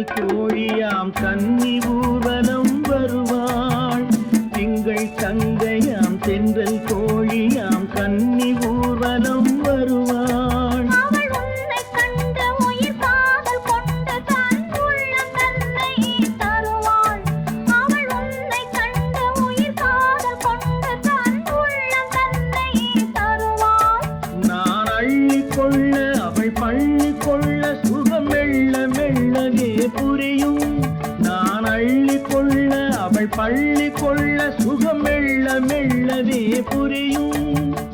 தென்றல் தோழியாம் கன்னி ஊர்வலம் வருவாள். திங்கள் தங்கையாம் தென்றல் தோழியாம் கன்னி ஊர்வலம் வருவாள். அவள் உன்னை கண்டு உயிர் காதல் கொண்டு தன் உள்ளம் தன்னை தருவாள். அவள் உன்னை கண்டு உயிர் காதல் கொண்டு தன் உள்ளம் தன்னை தருவாள். நான் அள்ளிக்கொள்ள அவள் பள்ளிக்கொள்ள சுகம் மெல்ல மெல்லவே புரியும். நான் அள்ளிக்கொள்ள அவள் பள்ளிக்கொள்ள சுகம் மெல்ல மெல்லவே புரியும்.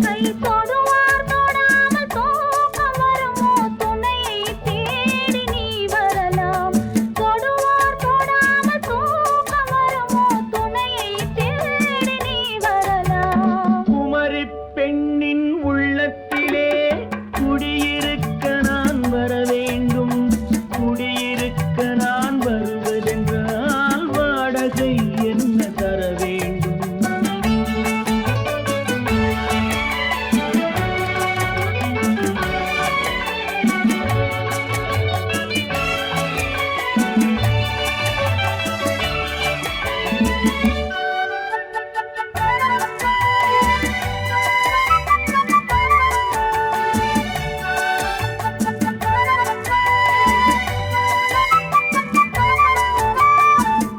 கை தொடுவார் தொடாமல் தூக்கம் வருமோ துணையை தேடி நீ வரலாம். தொடுவார் தொடாமல் தூக்கம் வருமோ துணையை தேடி நீ வரலாம். குமரி பெண்ணின் உள்ளத்திலே குடியிருக்க நான் வர வேண்டும். குடியிருக்க நான் வருவதென்றால் வாடகை என்ன தர வேண்டும்?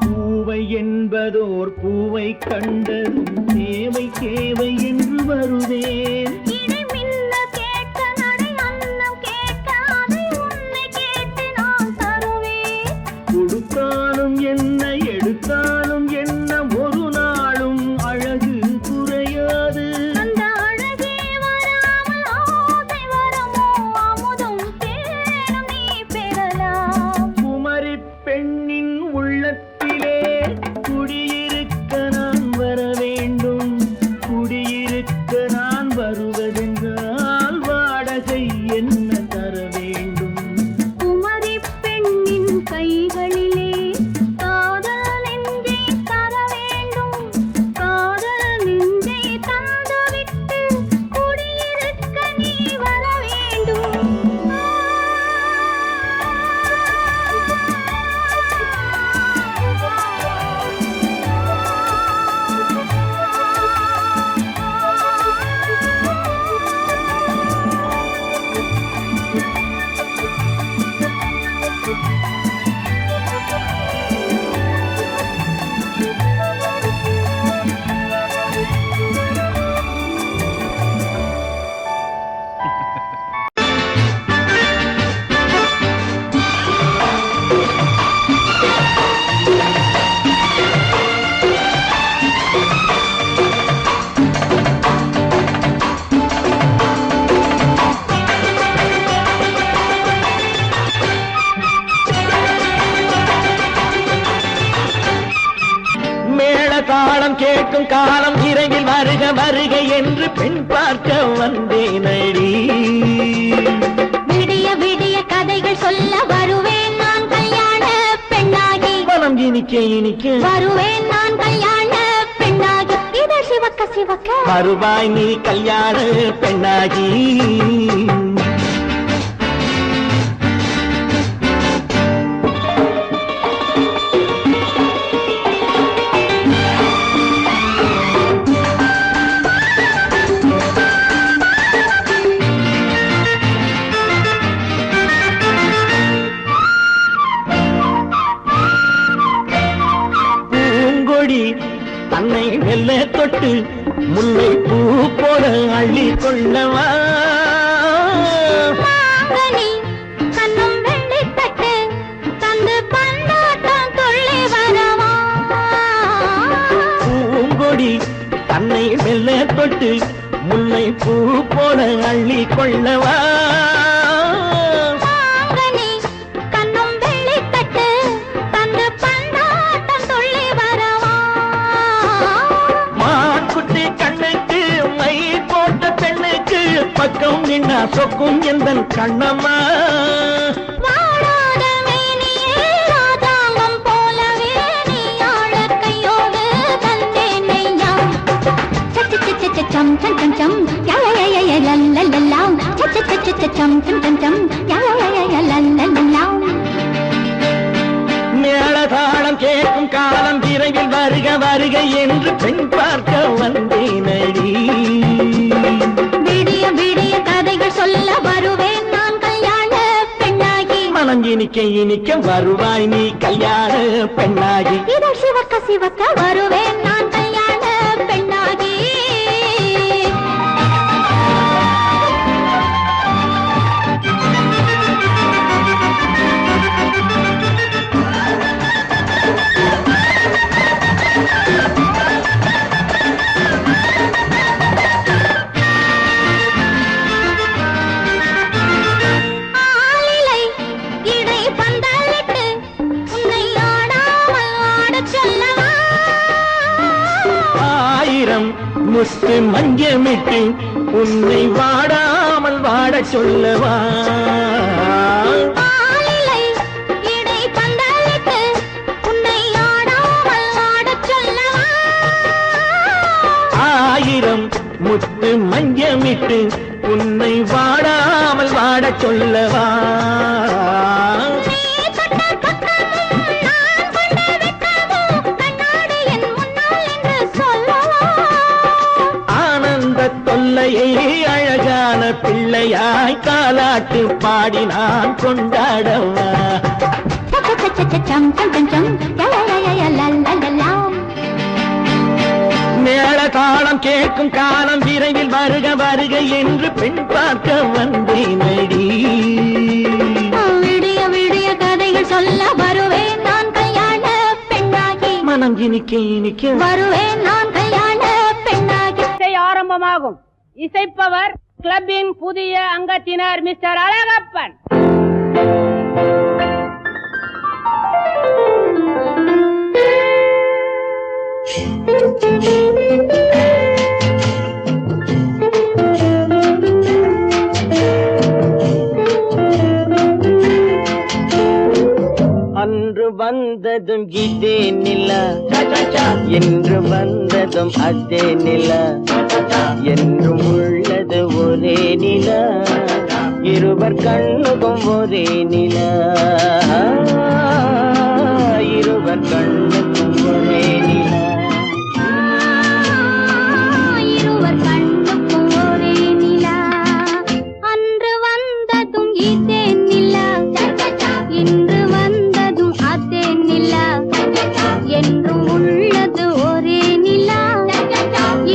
பூவை என்பதோர் பூவை கண்டதும் தேவை தேவை என்று வருவேன். இதை மின்ன கேட்க நடை அன்னம் கேட்க அதை உன்னை கேட்டு நான் தருவேன். கொடுத்தாலும் என்ன எடுத்தாலும் என்ன ஒரு நாளும் அழகு குறையாது. அந்த அழகே வராமல் ஆசை வருமோ அமுதும் தேனும் நீ பெறலாம். குமரி பெண்ணின் உள்ளத்திலே குடியிருக்க நான் வர வேண்டும். குடியிருக்க நான் வருவதென்றால் வாடகை என்ன தர வேண்டும்? குமரி பெண்ணின் கைகளிலே காதல் நெஞ்சை தர வேண்டும். காதல் நெஞ்சை தந்துவிட்டு குடியிருக்க நீ வர வேண்டும். தாளம் கேட்கும் காலம் இரவில் வருக வருக என்று பெண் பார்க்க வந்தேனடி. விடிய விடிய கதைகள் சொல்ல வருவேன் நான் கல்யாண பெண்ணாகி. மனம் இனிக்க இனிக்க வருவேன் நான் கல்யாண பெண்ணாகி. இதை சிவக்க சிவக்க வருவாய் நீ கல்யாண பெண்ணாகி. தன்னை வெல்ல தொட்டு முல்லை பூ போல அள்ளி கொள்ளவா. கண்ணும் வெள்ளி தட்டு தந்து பந்தாட்டம் தொள்ளி வரவா. பூங்கொடி தன்னை வெல்ல தொட்டு முல்லை பூ போல அள்ளி கொள்ளவா. பக்கம் நின்னா சொக்கும் எந்தன் கண்ணம்மா. வாடாத மேனியே ராதாங்கம் போலவே நீ ஆழ கையோடு தந்தேன் நெய்யா. சச்ச சச்ச சம் சம் சம் சம் யா யா யா யா லல்லல்லா. சச்ச சச்ச சம் சம் சம் சம் யா யா யா யா லல்லல்லா. தாளம் கேட்கும் காலம் விரைவில் வருக வருக என்று பெண் பார்க்க வந்தேனடி. விடிய விடிய கதைகள் சொல்ல வருவேன் நான் கல்யாண பெண்ணாகி. மனம் இனிக்க இனிக்க வருவாய் நீ கல்யாண பெண்ணாகி. இதழ் சிவக்க சிவக்க வருவேன் நான் கல்யாண பெண்ணாகி. ஆலிலை இடை பந்தலிட்டு உன்னை ஆடாமல் ஆடச் சொல்லவா. ஆயிரம் முத்து மஞ்சமிட்டு உன்னை வாடாமல் வாடச் சொல்லவா. ஆலிலை இடை பந்தலிட்டு உன்னை ஆடாமல் ஆடச் சொல்லவா. ஆயிரம் முத்து மஞ்சமிட்டு உன்னை வாடாமல் வாடச் சொல்லவா. நீ தொட்ட பக்கமும் நான் கொண்ட வெட்கமும் கண்ணாடி என் முன்னால் என்று சொல்லவா. ஆனந்த தொல்லையை அழகான பிள்ளையாய் காலாட்டு பாடி நான் கொண்டாடவா. சம் சம் சம் சம் லலலலலலலலலாம். மேள தாளம் கேட்கும் காலம் விரைவில் வருக வருக என்று பெண் பார்க்க வந்தேனடி. விடிய விடிய கதைகள் சொல்ல வருவேன் நான் கல்யாண பெண்ணாகி. மனம் இனிக்க இனிக்க வருவேன் நான் கல்யாண பெண்ணாகி. இசை ஆரம்பமாகும். இசைப்பவர் கிளப்பின் புதிய அங்கத்தினர் மிஸ்டர் அழகப்பன். அன்று வந்ததும் இதே நிலா, என்று வந்ததும் அதே நிலா, என்றும் உள்ளது ஒரே நிலா, இருவர் கண்ணுக்கும் ஒரே நிலா, இருவர் கண்ணுக்கும் ஒரே நிலா. இருவர் கண்ணுக்கும் ஒரே நிலா. அன்று வந்ததும் இதே நிலா, இன்று வந்ததும் அதே நிலா, என்றும் உள்ளது ஒரே நிலா,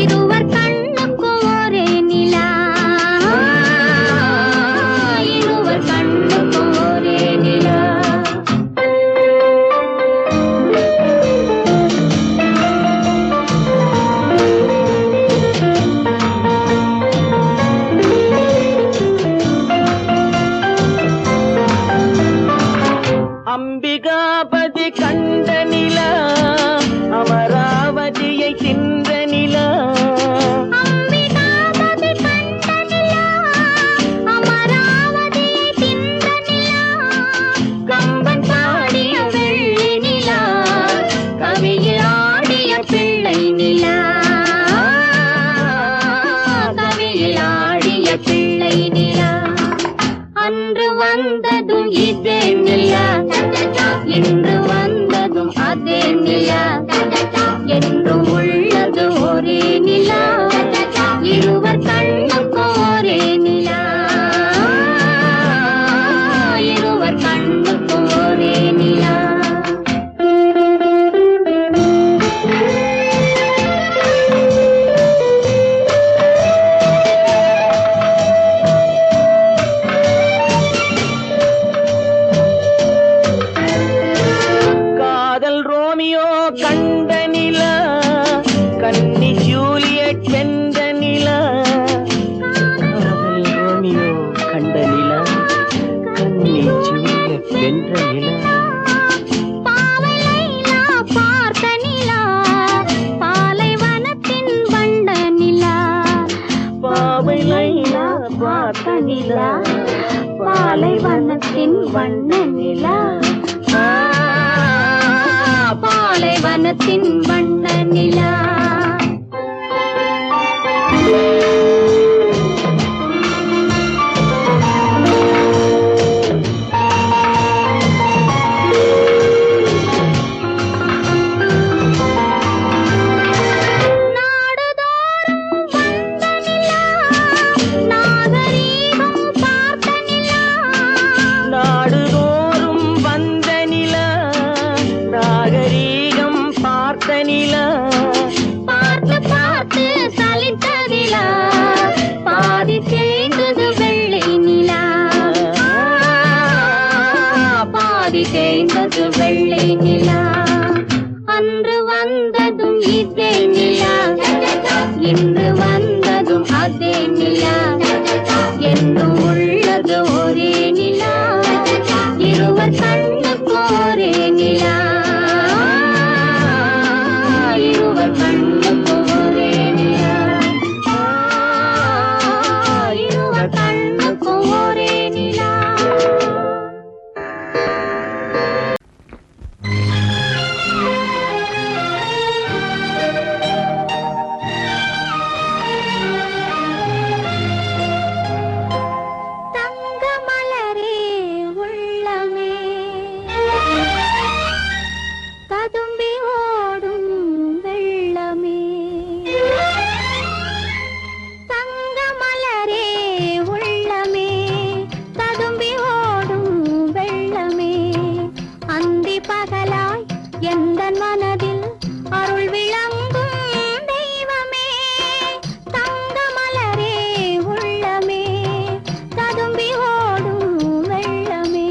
இருவர் கண்ணுக்கும் ஒரே நிலா, இருவர் கண்ணுக்கும் ஒரே நிலா. அம்பிகாபதி கண்ட நிலா, அமராவதியை தின்ற நிலா, அம்பிகாபதி கண்ட நிலா, அமராவதியை தின்ற நிலா, கம்பன் பாடிய வெள்ளி நிலா, கவியில் ஆடிய பிள்ளை நிலா, கவியில் ஆடிய பிள்ளை நிலா. அன்று வந்ததும் இதே நிலா, இன்று வந்ததும் அதே நிலா, என்றும் உள்ளது ஒரே நிலா, இருவர் கண்ணுக்கும் ஒரே நிலா, இருவர் கண்ணுக்கும் ஒரே நிலா. காதல் ரோமியோ கண்ட நிலா, கன்னி ஜூலியட் வென்ற நிலா, காதல் ரோமியோ கண்ட நிலா, கன்னி ஜூலியட் வென்ற நிலா. பாவை லைலா பார்த்த நிலா, பாலைவனத்தின் வண்ட நிலா, பாவை லைலா பார்த்த நிலா, பாலைவனத்தின் வண்ண நிலா, பாலைவனத்தின் வண்ண நிலா. பார்த்த நிலா பார்த்து பார்த்து சலித்ததிலா பாதி தேய்ந்தது வெள்ளை நிலா பாதி தேய்ந்தது வெள்ளை நிலா அன்று வந்ததும் இதே நிலா இன்று வந்ததும் அதே நிலா என்றும் உள்ளது ஒரே நிலா இருவர் கண்ணுக்கு ஒரே நிலா இருவர் கண்ணுக்கு ஒரே நிலா இருவர் கண்ணுக்கு ஒரே நிலா தங்கமலரே உள்ளமே ததும்பி ஓடும் வெள்ளமே தங்கமலரே உள்ளமே ததும்பி ஓடும் வெள்ளமே அந்தி பகலாய் எந்தன் மனதில் அருள் விளங்கும் தெய்வமே தங்கமலரே உள்ளமே ததும்பி ஓடும் வெள்ளமே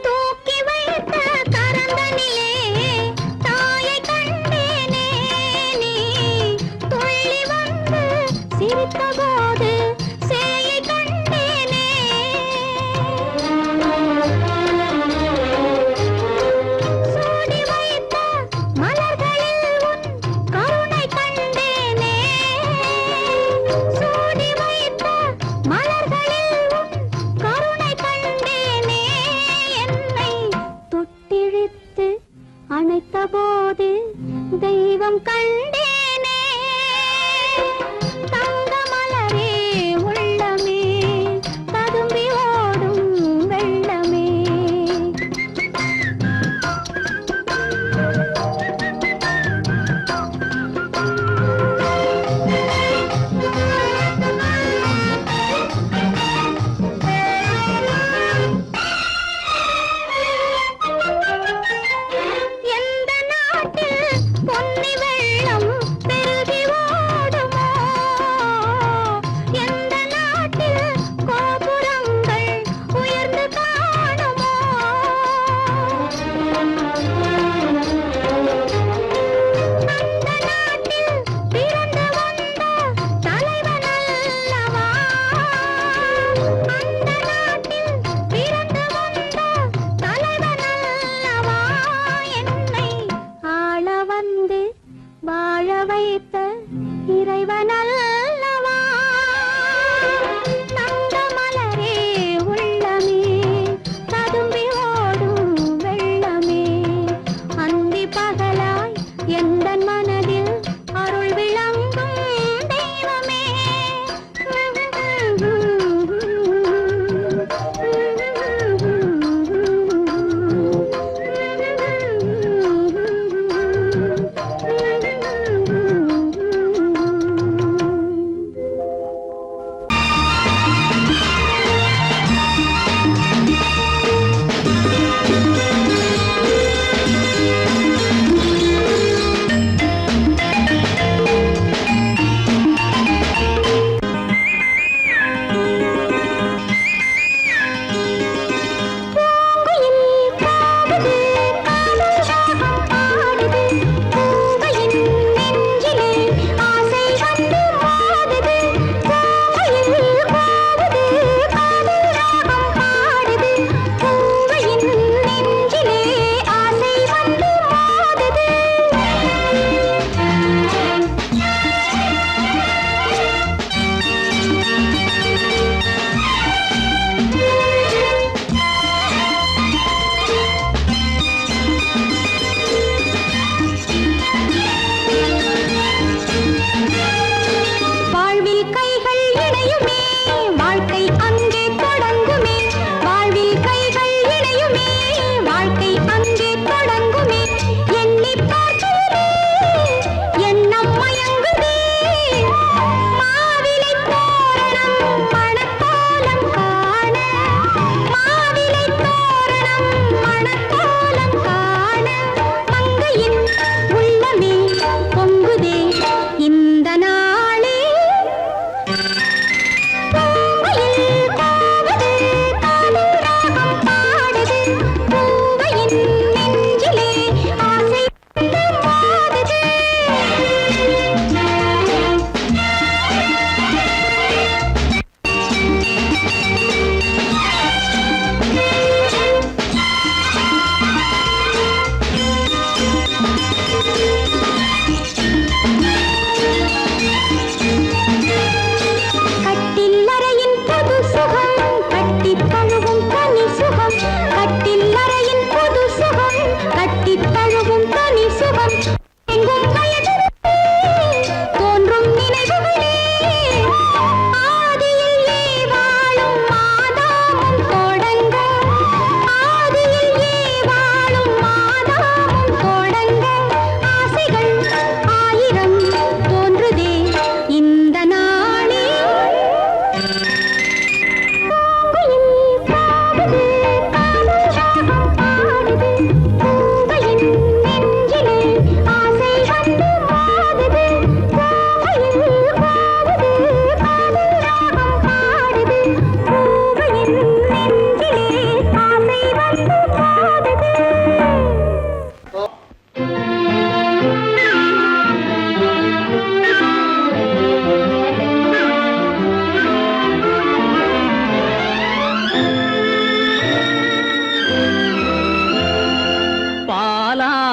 தூக்கி வைத்த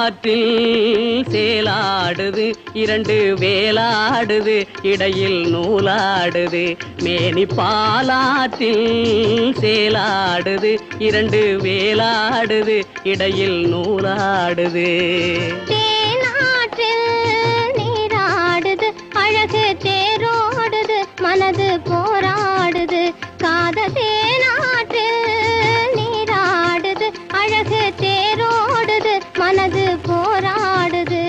பாலாற்றில் சேலாடுது இரண்டு வேலாடுது இடையில் நூலாடுது மேனி பாலாற்றில் சேலாடுது இரண்டு வேலாடுது இடையில் நூலாடுது தேனாற்றில் நீராடுது அழகு தேரோடுது மனது போராடுது காதல் தேனாற்றில் நீராடுது அழகு தேரோடுது மனது போராடுது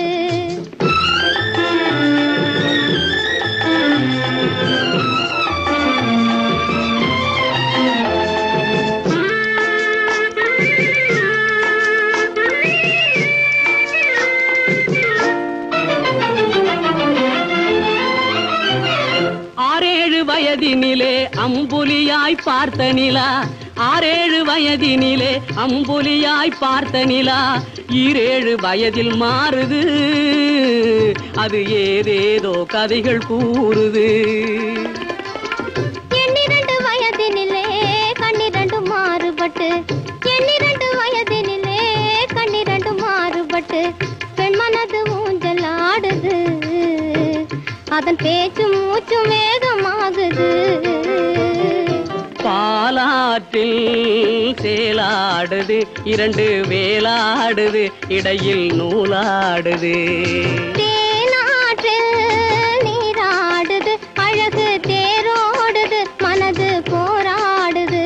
வயதினிலே அம்புலியாய் பார்த்த நிலா 6-7 வயதினிலே அம்புலியாய் பார்த்த நிலா 7 வயதில் மாறுது அது ஏதேதோ கதைகள் கூறுது 12 வயதினிலே கண்ணிரண்டு மாறுபட்டு 12 வயதினிலே கண்ணிரண்டு மாறுபட்டு பெண் மனது ஊஞ்சல் ஆடுது அதன் பேச்சு மூச்சு வேகமாகுது பாலாற்றில் சேலாடுது இரண்டு வேலாடுது இடையில் நூலாடுது தேனாற்றில் நீராடுது அழகு தேரோடுது மனது போராடுது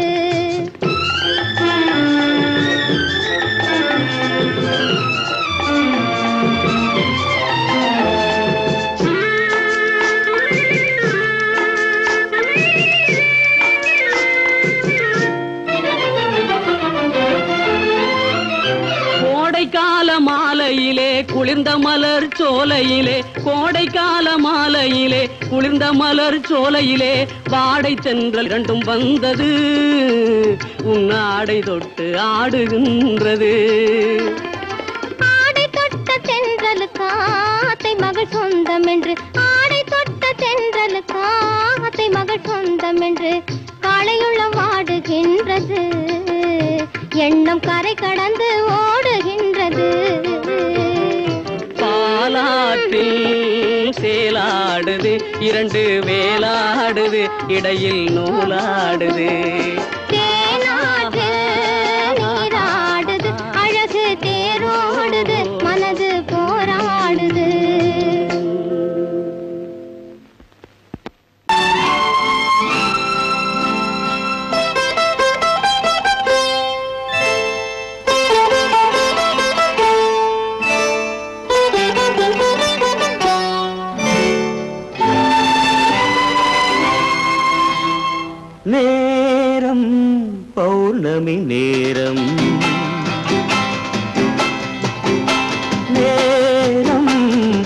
கோடைக்கால மாலையிலே குளிர்ந்த மலர் சோலையிலே கோடைக்கால மாலையிலே குளிர்ந்த மலர் சோலையிலே வாடை தென்றல் இரண்டும் வந்தது உன்னாடை தொட்டு ஆடுகின்றது ஆடை தொட்ட தென்றலுக்காத்தை மகள் சொந்தம் என்று ஆடை தொட்ட தென்றலுக்காத்தை மகள் சொந்தம் என்று காளையுள்ள வாடுகின்றது எண்ணம் கரை கடந்து ஓடுகின்றது பாலாற்றில் சேலாடுது இரண்டு வேலாடுது இடையில் நூலாடுது தேனாற்றில் நீராடுது அழகு தேரோடுது மனது போராடுது நேரம் பௌர்ணமி நேரம் நேரம்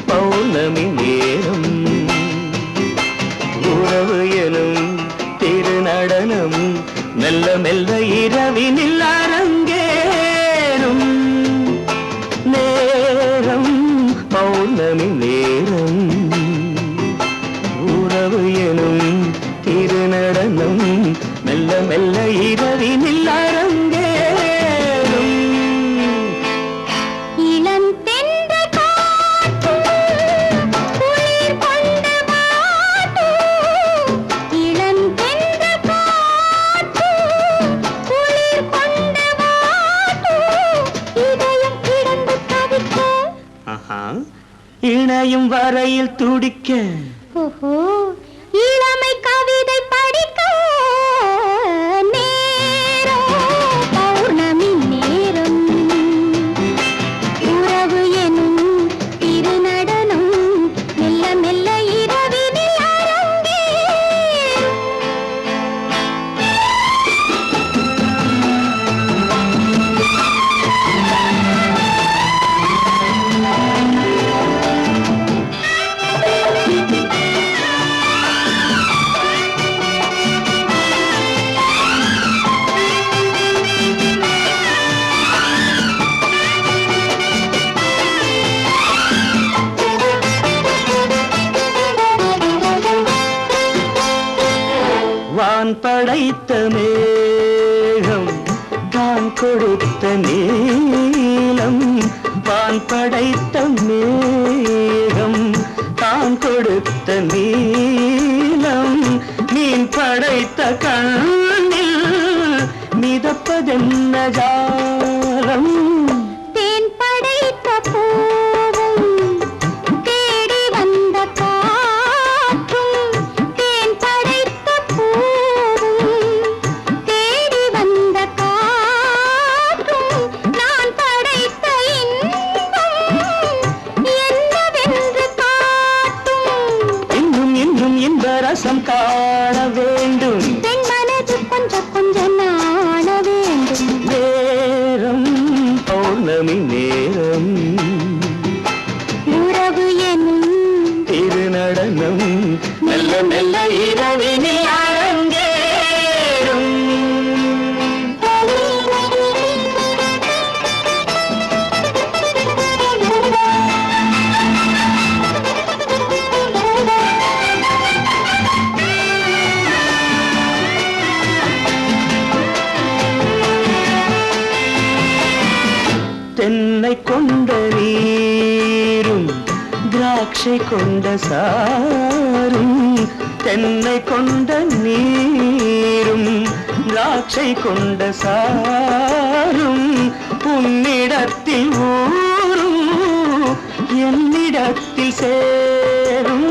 பௌர்ணமி நேரம் உறவு எனும் திருநடனம் மெல்ல மெல்ல இரவினில் அரங்கேறும் நேரம் பௌர்ணமி நேரம் உறவு எனும் திருநடனம் மெல்ல மெல்ல இரவினில் அரங்கேறும் இளம் தென்றல் காற்றும் குளிர் கொண்டு வாட்டும் இளம் தென்றல் காற்றும் குளிர் கொண்டு வாட்டும் இதயம் கிடந்து தவிக்க இணையும் வரையில் துடிக்க ஓஹோ இளமை கவிதை படிக்க நேரம் பௌர்ணமி நேரம் உறவு எனும் திருநடனம் மெல்ல மெல்ல இரவினில் அரங்கேறும் வான் படைத்த மேகம் தான் கொடுத்த நீளம் வான் படைத்த மேகம் தான் கொடுத்த நீலம் மீன் படைத்த கண்ணில் மிதப்பதென்ன ஜாலம் தேன் படைத்த பூவும் தேடி வந்த காற்றும் தேன் படைத்த பூவும் தேடி வந்த காற்றும் நான் படைத்த இன்பம் என்னவென்று காட்டும் இன்னும் இன்னும் இந்த ரசம் காண வேண்டும் பெண் மனது கொஞ்சம் கொஞ்சம் நாண வேண்டும் நேரம் பௌர்ணமி நேரம் உறவு எனும் திருநடனம் மெல்ல மெல்ல இரவினில் அரங்கேறும் தென்னை கொண்ட நீரும் திராட்சை கொண்ட சாரும் தென்னை கொண்ட நீரும் திராட்சை கொண்ட சாரும் உன்னிடத்தில் ஊரும் என்னிடத்தில் சேரும்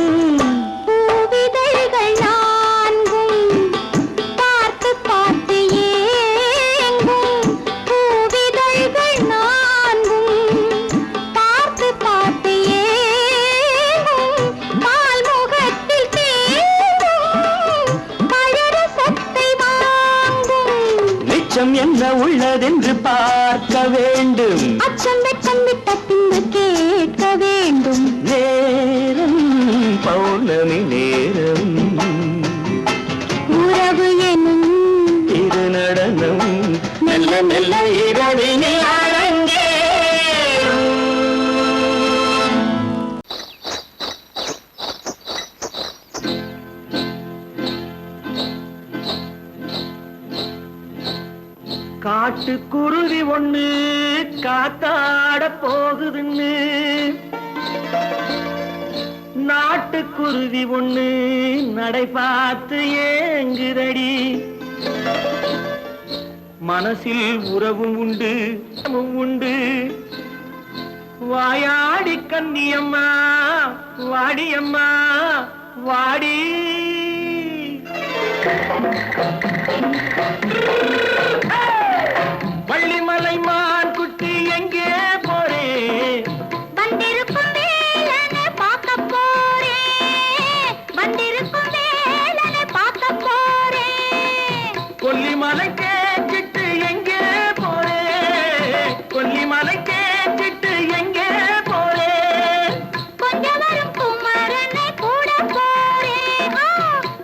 பூவிதழ்கள் நான்கும் பார்த்து பார்த்து ஏங்கும் பூவிதழ்கள் நான்கும் பார்த்து பார்த்து ஏங்கும் பால் முகத்தில் தேங்கும் பழரசத்தை வாங்கும் நிச்சம் என்ன உள்ளதென்று பார்க்க வேண்டும் அச்சம் வெச்சம் விட்ட பின்பு கேட்க வேண்டும் நேரம் பௌர்ணமி நேரம் உறவு எனும் திருநடனம் மெல்ல மெல்ல இரவினில் அரங்கேறும் காட்டுக்குருவி ஒண்ணு காத்தாட போகுதுன்னு நாட்டுக்குருவி ஒண்ணு நடை பார்த்து ஏங்குதடி மனசில் உறவும் உண்டு உண்டு வாயாடி கன்னியம்மா வாடியம்மா வாடி வள்ளிமலை மான் குட்டி எங்கே போறே வந்திருக்கும் வேலனை பார்க்க போறேன் வந்திருக்கும் வேலனை பார்க்க போறேன் கொல்லிமலை கேட்டுட்டு எங்கே போறே கொல்லிமலை கேட்டுட்டு எங்கே போறே கொஞ்சம் வரும் குமரனை கூட போறேன்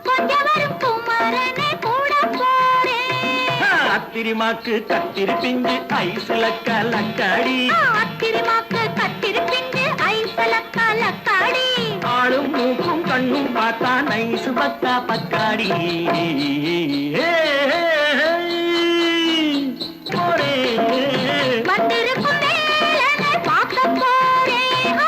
கொஞ்சம் வரும் குமரனை கூட போறேன் அத்திரிமாக்கு கத்திரி பிஞ்சு ஐசுல கலக்காடி அத்திரிமாக்கு கத்திரி பிஞ்சு ஐசல கலக்காடி ஆளும் மூக்கும் கண்ணும் பார்த்தா நைசு பத்தா பக்காடி போறே வந்திருக்கும் வேலனை பார்க்க போறேன்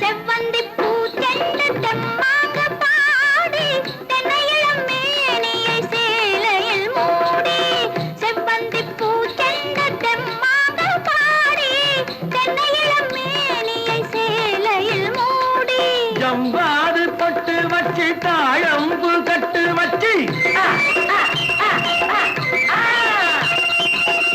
செவ்வந்தி பூ செண்டு தெம்மாக பாடி தென்னையிளம் மேனியை சேலையில் மூடி செவ்வந்தி பூ செண்டு தெம்மாக பாடி தென்னையிளம் மேனியை சேலையில் மூடி ஜம்பாது பொட்டு வச்சு தாழம்பு கட்டு வச்சு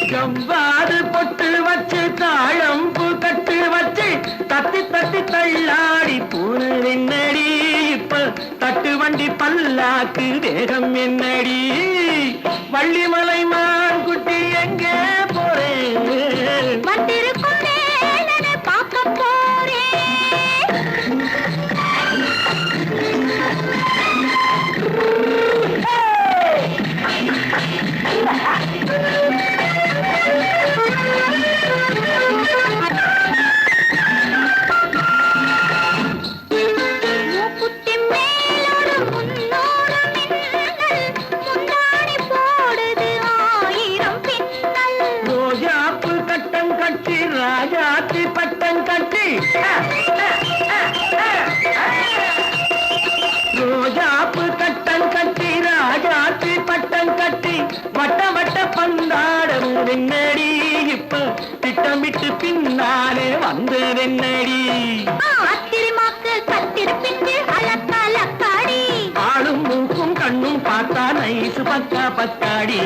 ஜம்பாது பொட்டு வச்சு தாழம்பு கட்டு வச்சு தட்டி தட்டி தள்ளாடி பூனு என்னடி இப்ப தட்டு வண்டி பல்லாக்கு வேகம் என்னடி வள்ளிமலை மான் குட்டி எங்கே போறேன் வந்திருக்கும் வேலனை பார்க்க போறேன் என்னடி ஆத்திரமாக்கு கத்திருப்பிண்டு அலக்காடி ஆளும் மூக்கும் கண்ணும் பார்த்தா நைசு பக்கா பக்காடி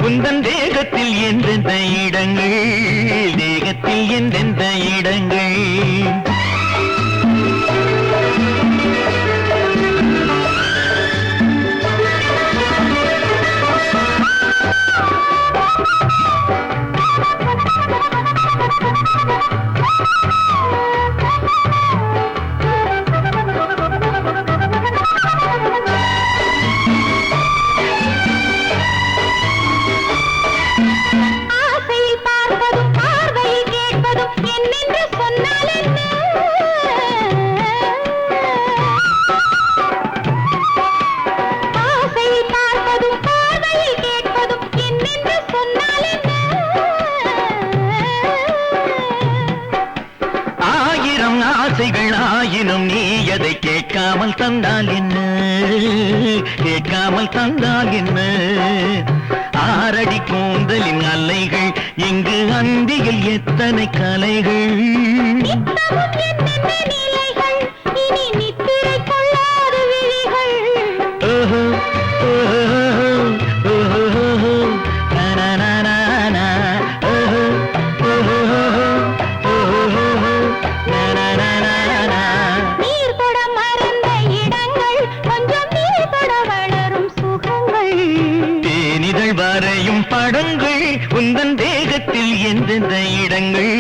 உந்தன் தேகத்தில் எந்தெந்த இடங்கள் ஆயினும் நீ அதை கேட்காமல் தந்தால் என்ன ஆரடி கூந்தலின் அலைகள் இங்கு அந்தியில் எத்தனை கலைகள் படங்கள் உந்தன் தேகத்தில் எந்தெந்த இடங்கள்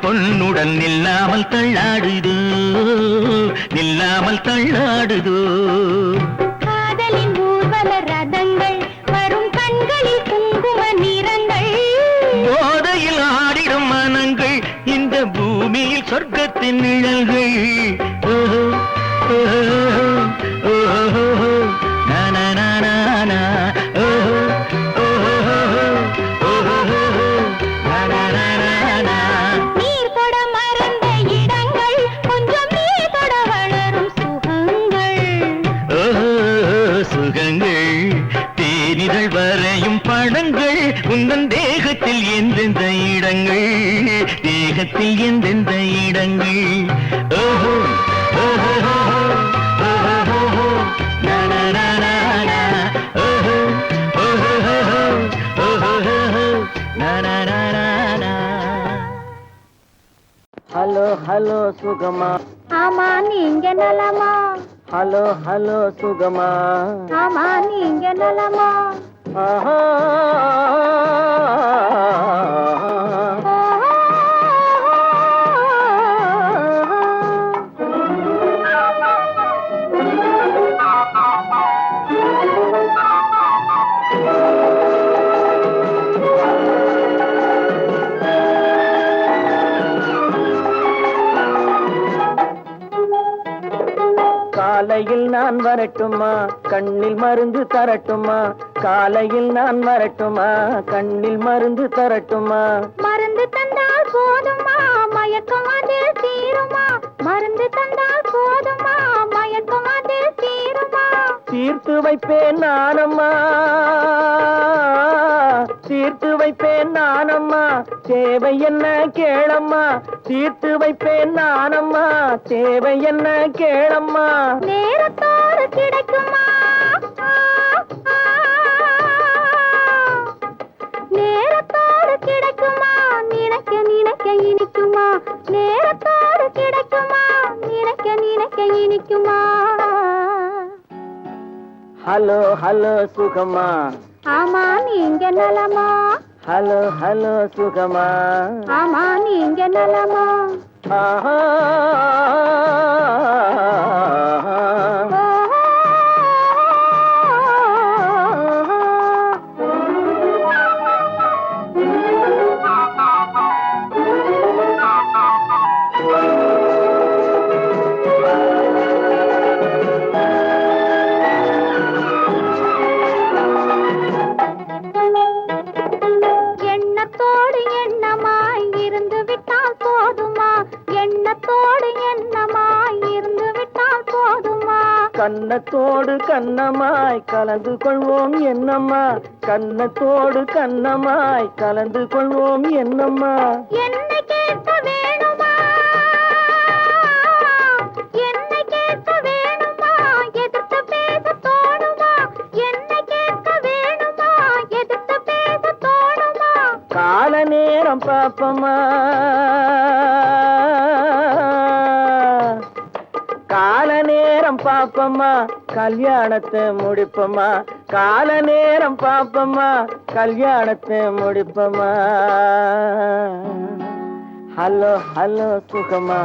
பொன்னுடன் நில்லாமல் தள்ளாடுதோ காதலின் ஊர்வல ரதங்கள் வரும் கண்களில் குங்கும நிறங்கள் போதையில் ஆடிடும் மனங்கள் இந்த பூமியில் சொர்க்கத்தின் நிழல்கள் தேனிதழ் வரையும் படங்கள் உந்தன் தேகத்தில் எந்தெந்த இடங்கள் ஓஹோ ஹலோ சுகமா ஆமா நீங்க நலமா ஹலோ சுகமா ஆமா நீங்க நலமா ஆஹா காலையில் நான் வரட்டுமா கண்ணில் மருந்து தரட்டுமா காலையில் நான் வரட்டுமா கண்ணில் மருந்து தரட்டுமா மருந்து தந்தால் போதுமா மயக்கம் அதில் தீருமா மருந்து தந்தால் போதுமா மயக்கம் அதில் தீருமா தீர்த்து வைப்பேன் நானம்மா, தீர்த்து வைப்பேன் நானம்மா, தேவை என்ன கேளம்மா, தீர்த்து வைப்பேன் நானம்மா, தேவை என்ன கேளம்மா. நேரத்தோடு கிடைக்குமா, நேரத்தோடு கிடைக்குமா, நினைக்க நினைக்க இனிக்குமா, நேரத்தோடு கிடைக்குமா, நினைக்க நினைக்க இனிக்குமா. ஹலோ ஹலோ சுகமா, ஆமா நீங்க நலமா, ஹலோ ஹலோ சுகமா, ஆமா நீங்க நலமா. ஆஹா. எண்ணத்தோடு எண்ணமாய் இருந்து விட்டால் போதுமா, எண்ணத்தோடு எண்ணமாய் இருந்து விட்டால் போதுமா. கண்ணத்தோடு கண்ணமாய் கலந்து கொள்வோம் என்னம்மா, கண்ணத்தோடு கண்ணமாய் கலந்து கொள்வோம் என்னம்மா. என்னை கேட்க வேணுமா, என்னை கேட்க வேணுமா, எதிர்த்து பேச தோணுமா, என்னை கேட்க வேணுமா, எதிர்த்து பேச தோணுமா. கால நேரம் பாப்பமா, கால நேரம் பாப்பமா, கல்யாணத்தை முடிப்பமா, கால நேரம் பாப்பமா, கல்யாணத்தை முடிப்பமா. ஹலோ ஹலோ சுகமா,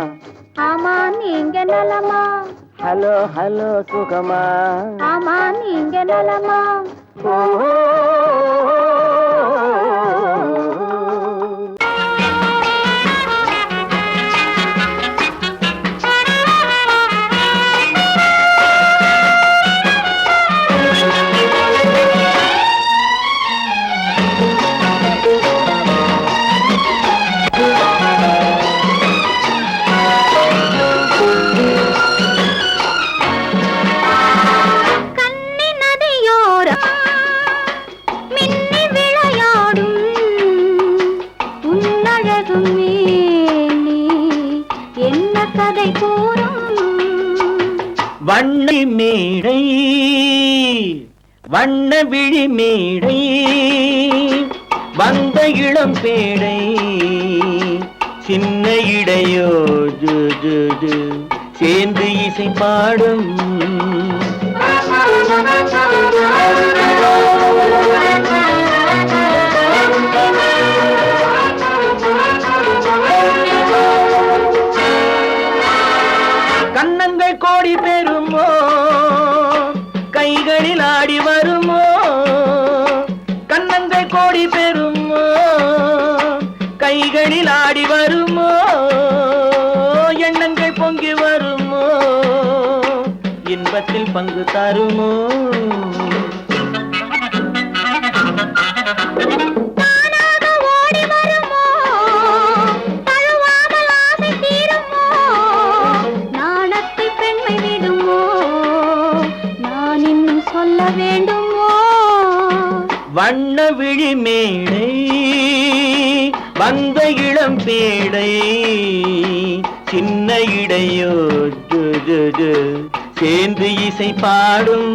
ஆமா நீங்க நலமா, ஹலோ ஹலோ சுகமா, ஆமா நீங்க நலமா. ஓ. கன்னி நதியோரம் மின்னி விளையாடும் உன்னழகும் மேனி என்ன கதை கூறும். வண்ண மேடை, வண்ண விழி மேடை, வந்த இளம் பேடை, சின்ன இடையோ ஜு ஜு ஜு சேர்ந்து இசை பாடும். கன்னங்கள் கோடி பெறுமோ, கைகளில் ஆடி வருமோ, கன்னங்கள் கோடி பெறுமோ, கைகளில் ஆடி வருமோ, எண்ணங்கள் பொங்கி வருமோ, இன்பத்தில் பங்கு தருமோ. தானாக ஓடி வருமோ, தழுவாமல் ஆசை தீருமோ, நாணத்தை பெண்மை விடுமோ, நான் இன்னும் சொல்ல வேண்டுமோ. வண்ண விழி மேடை, வந்த இளம் பேடை, சின்ன இடையோ ஜு ஜு ஜு சேர்ந்து இசை பாடும்.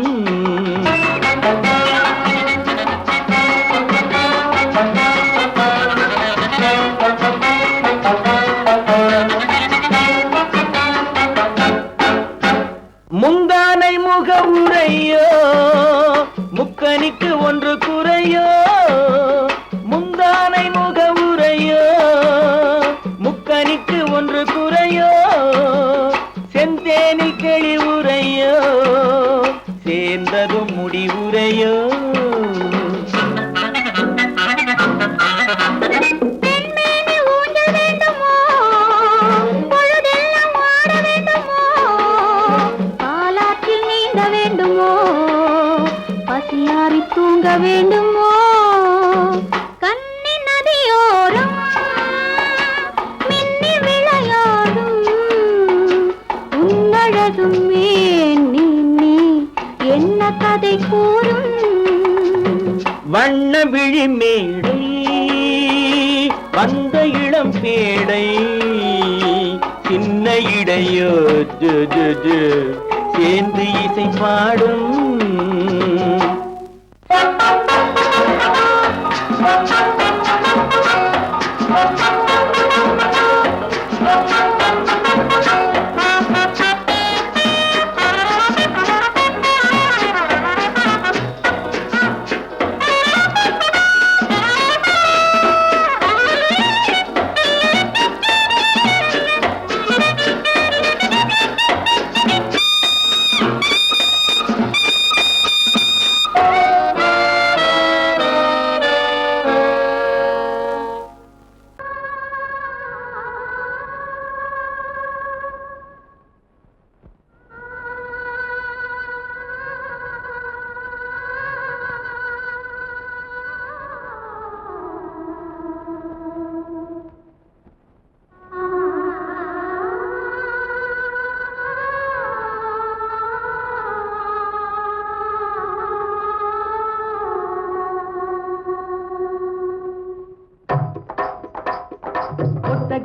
முந்தானை முக உரையோ, முக்கனிக்கு ஒன்று குறையோ, முந்தானை முக உரையோ, முக்கனிக்கு ஒன்று குறையோ, செந்தேனில் கிளி உரையோ, சேர்ந்ததும் முடிவுரையோ. பெண்மேனி ஊஞ்சல் வேண்டுமோ, பொழுதெல்லாம் ஆட வேண்டுமோ, பாலாற்றில் நீந்த வேண்டுமோ, பசியாறி தூங்க வேண்டுமோ. வண்ண விழி மேடை வந்த இளம் பேடை சின்ன இடையோ ஜு ஜு ஜு சேர்ந்து இசை பாடும்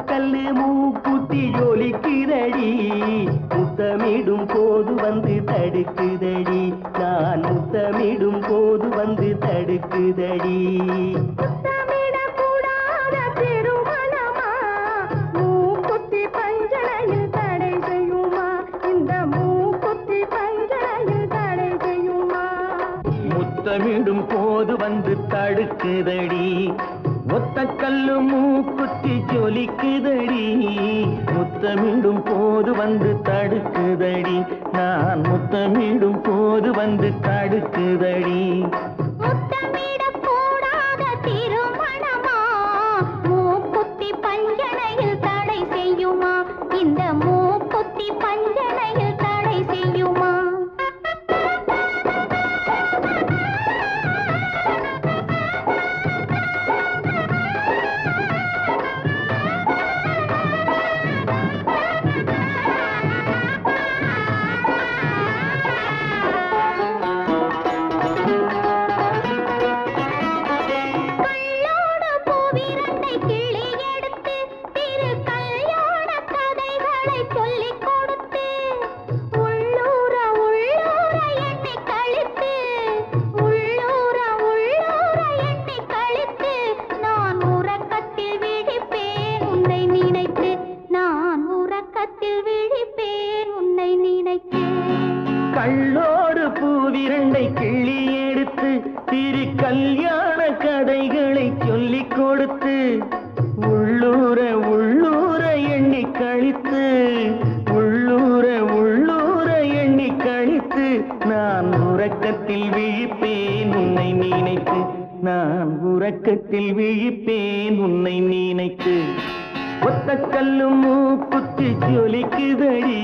கல்லு மூக்குத்தி ஜொலிக்குதடி முத்தமிடும் போது வந்து தடுக்குதடி நான் முத்தமிடும் போது வந்து தடுக்குதடி முத்தமிடும் போது வந்து தடுக்குதடி ஒத்த கல்லு மூக்குத்தி ஜொலிக்குதடி முத்தமிடும் போது வந்து தடுக்குதடி நான் முத்தமிடும் போது வந்து தடுக்குதடி இந்த மூக்குத்தி பஞ்சனையில் தடை செய்யுமா கள்ளோடு பூவிரண்டை கிள்ளி எடுத்து திரு கல்யாண கதைகளை சொல்லிக் கொடுத்து உள்ளூர உள்ளூர எண்ணி கழித்து உள்ளூர உள்ளூர எண்ணி கழித்து நான் உறக்கத்தில் விழிப்பேன் உன்னை நினைத்து நான் உறக்கத்தில் விழிப்பேன் உன்னை நினைத்து ஒத்த கல்லு மூக்குத்தி ஜொலிக்குதடி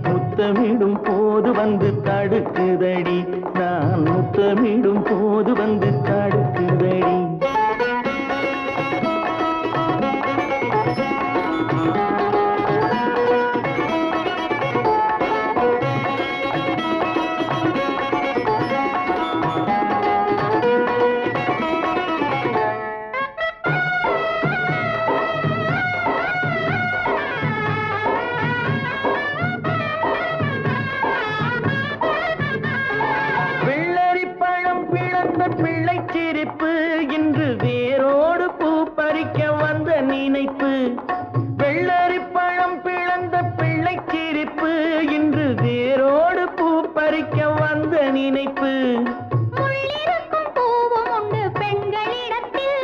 முத்தமிடும் போது வந்து தடுக்குதடி நான் முத்தமிடும் போது வந்து தடுக்குதடி பிள்ளை சிரிப்பு இன்று வேரோடு பூ பறிக்க வந்த நினைப்பு வெள்ளரி பழம் பிளந்த பிள்ளை சிரிப்பு இன்று வேரோடு பூ பறிக்க வந்த நினைப்பு முள்ளிருக்கும் பூவும் உண்டு பெண்களிடத்தில்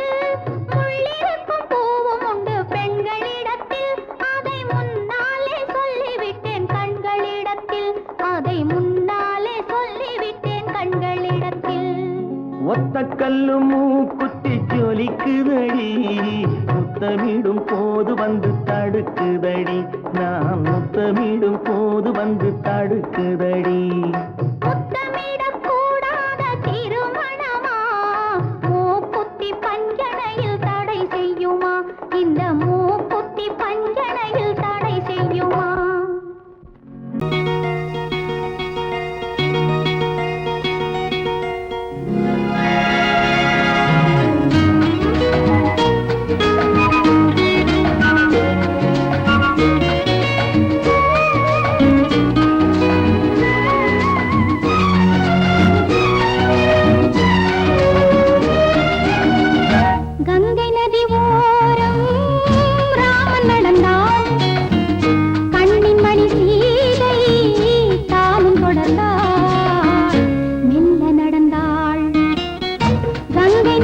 முள்ளிருக்கும் பூவும் உண்டு பெண்களிடத்தில் அதை முன்னாலே சொல்லிவிட்டேன் கண்களிடத்தில் அதை முன்னாலே சொல்லிவிட்டேன் கண்களிடத்தில் ஒத்த கல்லு மூக்குத்தி ஜொலிக்குதடி முத்தமிடும் போது வந்து தடுக்குதடி நான் முத்தமிடும் போது வந்து தடுக்குதடி முத்தமிடக்கூடாத திருமணமா மூக்குத்தி பஞ்சனையில் தடை செய்யுமா இந்த மூக்குத்தி பஞ்சனையில் தடை செய்யுமா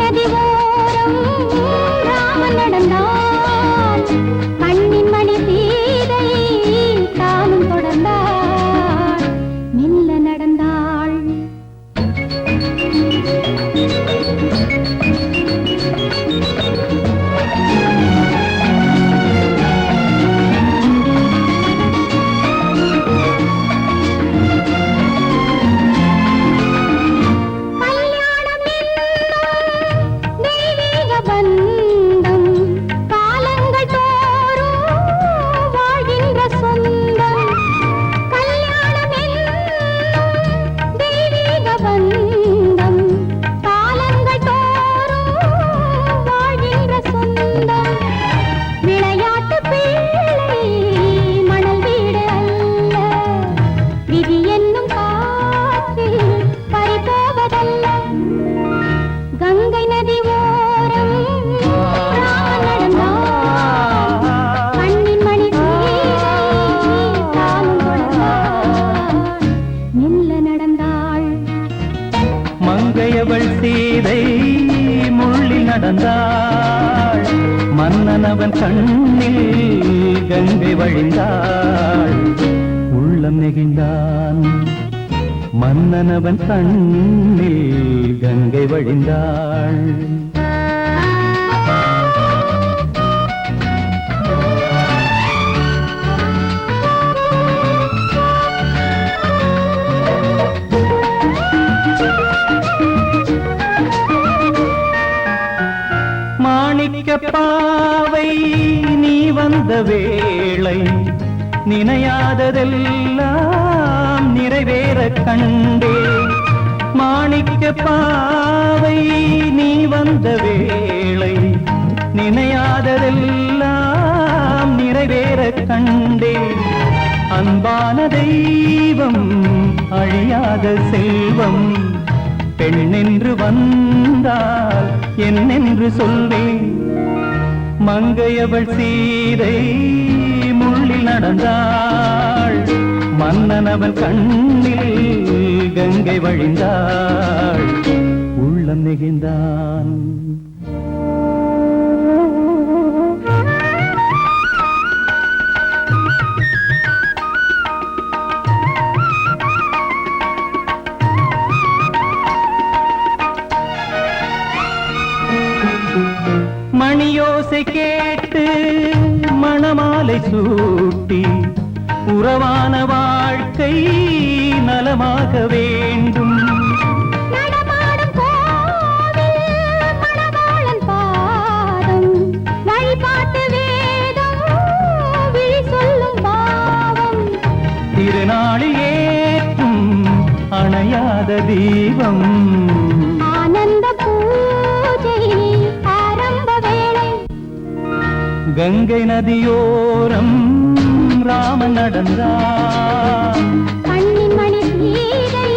நதி ஓரம் ராமன் நடந்தான் கண்ணின் மணி சீதை தானும் தொடர்ந்தாள் மெல்ல நடந்தாள் மங்கையவள் சீதை முள்ளில் நடந்தாள் மன்னனவன் கண்ணில் கங்கை வழிந்தாள் உள்ளம் நெகிழ்ந்தான் மன்னனவன் கண்ணில் கங்கை வழிந்தாள் பாவை நீ வந்த வேளை நினையாததெல்லாம் நிறைவேற கண்டே மாணிக்க பாவை நீ வந்த வேளை நினையாததெல்லாம் நிறைவேற கண்டே அன்பான தெய்வம் அழியாத செல்வம் பெண்ணென்று வந்தால் என்னென்று சொல்வேன் மங்கையவள் சீதை முள்ளில் நடந்தாள் மன்னனவன் கண்ணில் கங்கை வழிந்தாள் உள்ளம் நெகிழ்ந்தான் மணியோசை கேட்டு மணமாலை சூட்டி உறவான வாழ்க்கை நலமாக வேண்டும் நடமாடும் கோவில் மணவாளன் பாதம் வழிபாட்டு வேதம் விழி சொல்லும் பாவம் திருநாளில் ஏற்றும் அணையாத தீபம் ஆனந்த பூஜை ஆரம்ப வேளை கங்கை நதியோரம் ராமன் நடந்தான் கண்ணின் மணி சீதை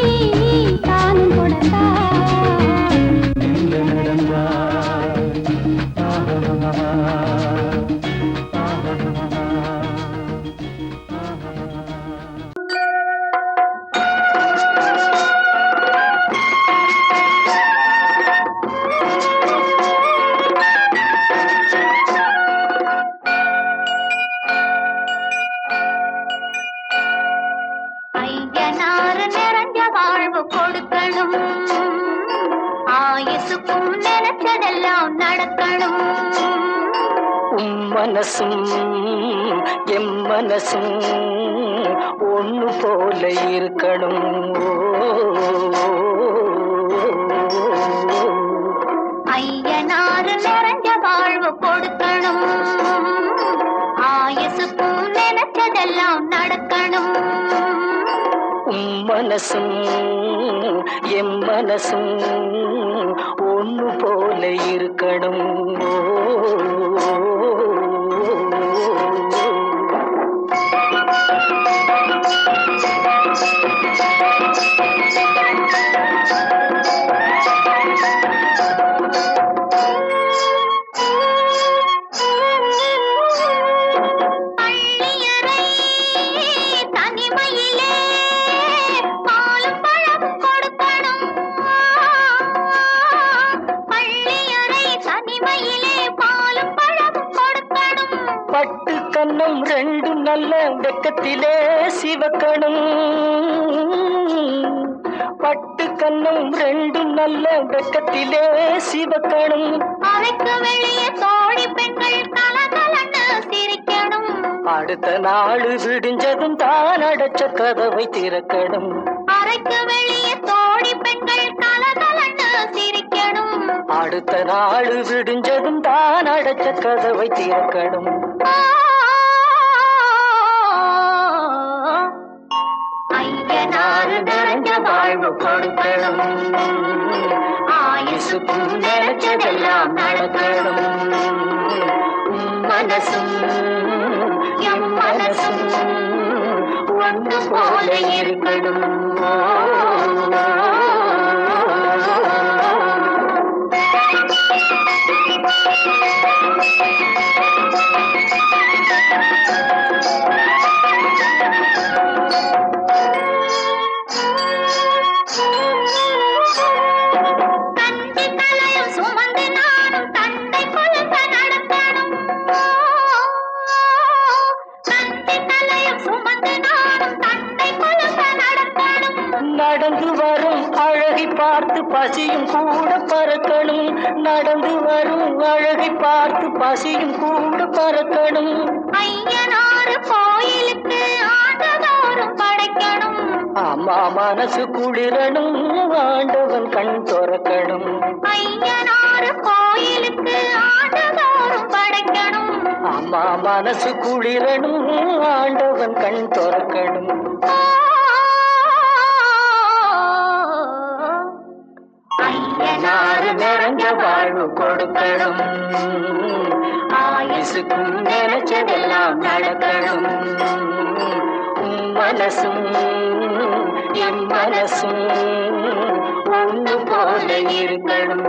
தானும் கொடுத்தாள் மெல்ல நடந்தான் ஐயனார் நிறைஞ்ச வாழ்வு கொடுக்கணும் ஆயுசுக்கும் நினைச்சதெல்லாம் நடக்கணும் மனசும் எம் மனசும் ஒண்ணு போல இருக்கணும் ஐயனார் நிறைஞ்ச வாழ்வு கொடுக்கணும் ஆயுசுக்கும் நினைச்சதெல்லாம் நடக்கணும் மனசும் எம் மனசும் ஒண்ணு போல இருக்கணும் பள்ளி கண்ணம் ரெண்டும் நல்ல வெக்கத்திலே சிவக்கணும் பட்டு கண்ணம் ரெண்டும் நல்ல வெக்கத்திலே சிவக்கணும் அறைக்கு வெளியே தோழி பெண்கள் கலகலன்னு சிரிக்கணும் அடுத்த நாள் விடிஞ்சதும் தான் அடைச்ச கதவை திறக்கணும் அறைக்கு வெளியே தோழி பெண்கள் கலகலன்னு சிரிக்கணும் அடுத்த நாள் விடிஞ்சதும் தான் அடைச்ச கதவை திறக்கணும் ஐயனாறு நிறைஞ்ச வாழ்வு கொடுக்கணும் ஆயுசுக்கும் நினைச்சதெல்லாம் நடக்கணும் மனசும் எம் மனசும் ஒன்று போல இருக்கணும் நடந்து வரும் அழகை பார்த்து பசியும் கூட பறக்கணும் நடந்து வரும் அழகை பார்த்து பசியும் கூட பறக்கணும் ஐயனாறு கோயிலுக்கு ஆண்டதோறும் படைக்கணும் அம்மா மனசு குளிரணும் ஆண்டவன் கண் துறக்கணும் ஐயனாறு கோயிலுக்கு ஆண்டதோறும் படைக்கணும் அம்மா மனசு குளிரணும் ஆண்டவன் கண் துறக்கணும் ஐயனாறு நிறைஞ்ச வாழ்வு கொடுக்கணும் ஆயுசுக்கும் நினைச்சதெல்லாம் நடக்கணும் மனசும் என் மனசும் ஒன்று போல இருக்கணும்